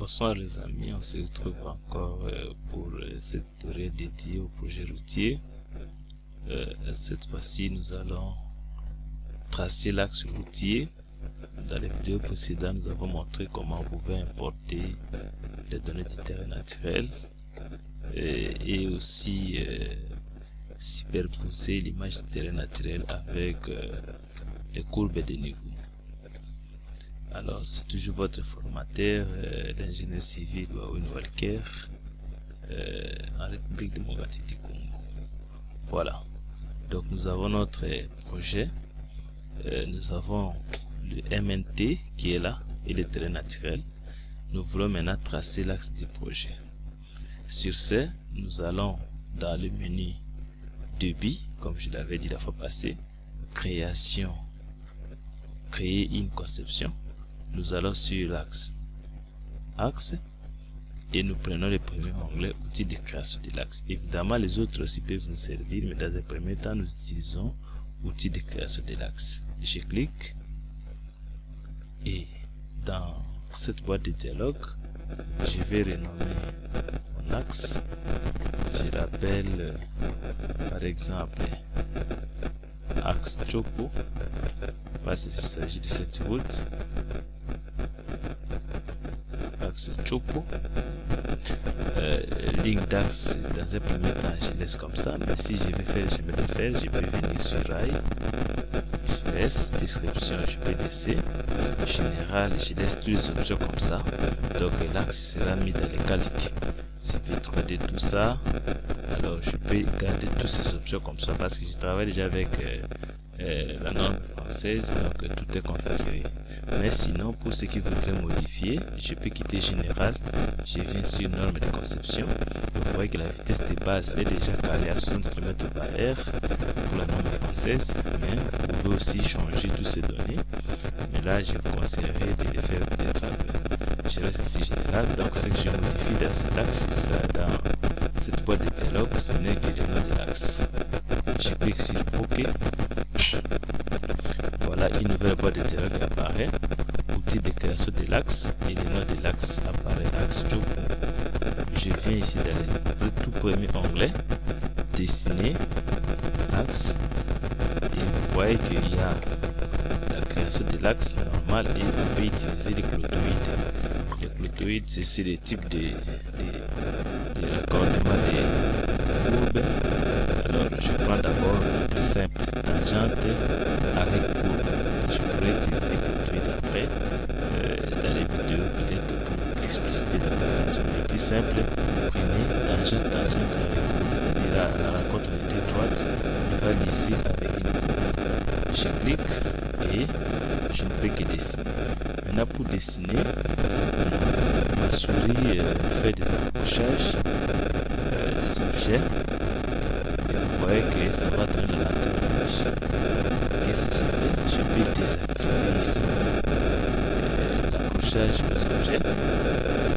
Bonsoir les amis, on se retrouve encore pour cet tutoriel dédié au projet routier. Cette fois-ci, nous allons tracer l'axe routier. Dans les vidéos précédentes, nous avons montré comment on pouvait importer les données du terrain naturel et aussi superposer l'image du terrain naturel avec les courbes de niveau. Alors, c'est toujours votre formateur, l'ingénieur civil Wawin Walker, en République démocratique du Congo. Voilà. Donc, nous avons notre projet. Nous avons le MNT qui est là et le terrain naturel. Nous voulons maintenant tracer l'axe du projet. Sur ce, nous allons dans le menu débit, comme je l'avais dit la fois passée, création, créer une conception. Nous allons sur l'axe axe et nous prenons le premier onglet outils de création de l'axe. Évidemment, les autres aussi peuvent nous servir, mais dans un premier temps, nous utilisons outils de création de l'axe. Je clique et dans cette boîte de dialogue, je vais renommer mon axe. Je l'appelle par exemple axe Chopo parce qu'il s'agit de cette route. Axe Chopo. Ligne d'axe, dans un premier temps, je laisse comme ça, mais si je vais faire, je vais le faire, je peux venir sur rail, je laisse, description, je peux laisser, général, je laisse toutes les options comme ça, donc l'axe sera mis dans les calques. Si je vais 3D tout ça, alors je peux garder toutes ces options comme ça parce que je travaille déjà avec la norme française, donc tout est configuré. Mais sinon, pour ceux qui voudraient modifier, je peux quitter général, je viens sur norme de conception. Vous voyez que la vitesse de base est déjà calée à 60 km/h pour la norme française, mais vous pouvez aussi changer toutes ces données. Mais là, je vous conseillerais de les faire peut-être je reste ici général, donc ce que je modifie dans cet axe, ça, dans cette boîte de dialogue, ce n'est que le nom de l'axe. Je clique sur OK. Voilà, une nouvelle boîte de dialogue apparaît. Outil de création de l'axe et le nom de l'axe apparaît, axe Chopo. Je viens ici dans le tout premier onglet, dessiner axe, et vous voyez qu'il y a la création de l'axe normal et on peut utiliser les clotoïdes. Les clotoïdes, c'est le type de raccordement des courbes. Alors, je prends d'abord le plus simple, tangente avec courbe. Je pourrais utiliser clotoïde après dans les vidéos, peut-être pour expliciter davantage. Le plus simple, prenez tangente avec courbe, c'est-à-dire la rencontre des deux droites, il va lisser avec une courbe. Je clique et je ne peux que dessiner. Maintenant, pour dessiner, ma souris fait des accrochages des objets. Et vous voyez que ça va donner la lenteur de l'image. Qu'est-ce que je fais? Je peux désactiver ici l'accrochage des objets de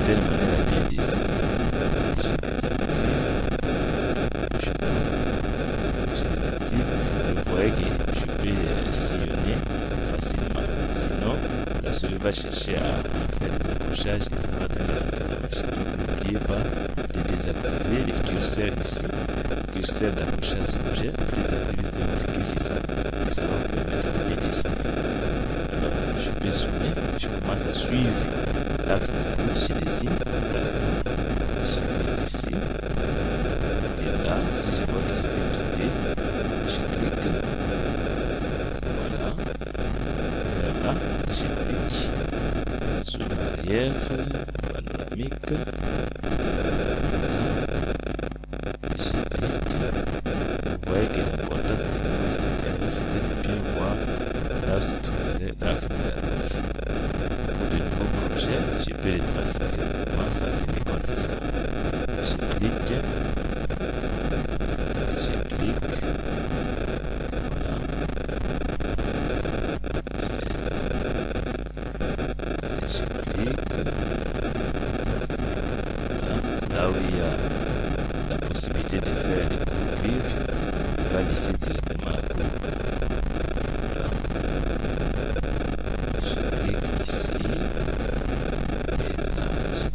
telle manière à bien dessiner. Je désactive. Je désactive. Vous voyez que je peux sillonner facilement. Sinon, la souris va chercher à faire des accrochages et ça va donner la lenteur de l'image. Donc, n'oubliez pas de désactiver les curseurs ici. Curseur d'accrochage d'objet, désactiver, cliquer sur ça et ça va vous permettre de bien dessiner. Alors, je peux zoomer, je commence à suivre l'axe de la route, je dessine, je dessine, et là, si je vois que je vais quitter, je clique, voilà, et là, je clique, zoom arrière, panoramique, vous voyez que l'importance de l'image du terrain, c'était de bien voir là où se trouverait l'axe de la route. Pour de nouveaux projets, je peux les tracer directement sans tenir compte de ça. Je clique, voilà. Je clique, voilà. Là où il y a la possibilité de faire des courbes vives, il va lisser directement la courbe. Voilà. Je clique ici et là je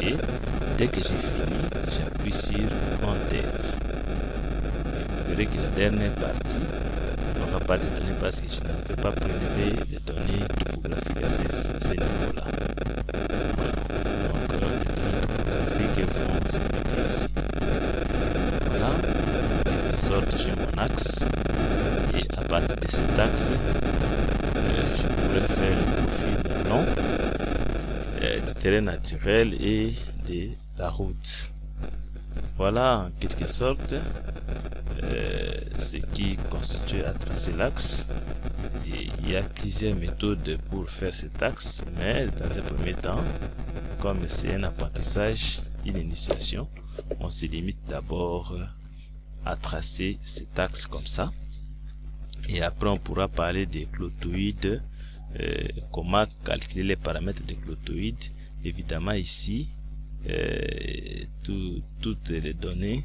et dès que j'ai fini, j'appuie sur Enter. Vous verrez que la dernière partie n'aura pas de données parce que je n'avais pas prélevé les données topographiques à ce niveau-là. Voilà. Donc les données topographiques vont se mettre ici. Voilà. De sorte j'ai mon axe et à partir de cet axe, je pourrais faire le profil d'un long du terrain naturel et de la route. Voilà en quelque sorte ce qui constitue à tracer l'axe. Il y a plusieurs méthodes pour faire cet axe, mais dans un premier temps, comme c'est un apprentissage, une initiation, on se limite d'abord à tracer cet axe comme ça. Et après on pourra parler des clotoïdes, comment calculer les paramètres des clotoïdes. Évidemment ici, toutes les données,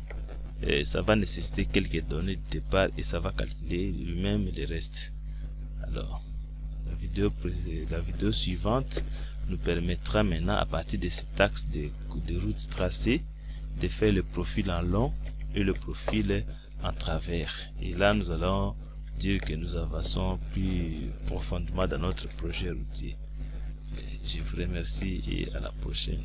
ça va nécessiter quelques données de départ et ça va calculer lui-même le reste. Alors, la vidéo suivante nous permettra maintenant, à partir de cet axe de route tracée, de faire le profil en long et le profil en travers. Et là, nous allons dire que nous avançons plus profondément dans notre projet routier. Je vous remercie et à la prochaine.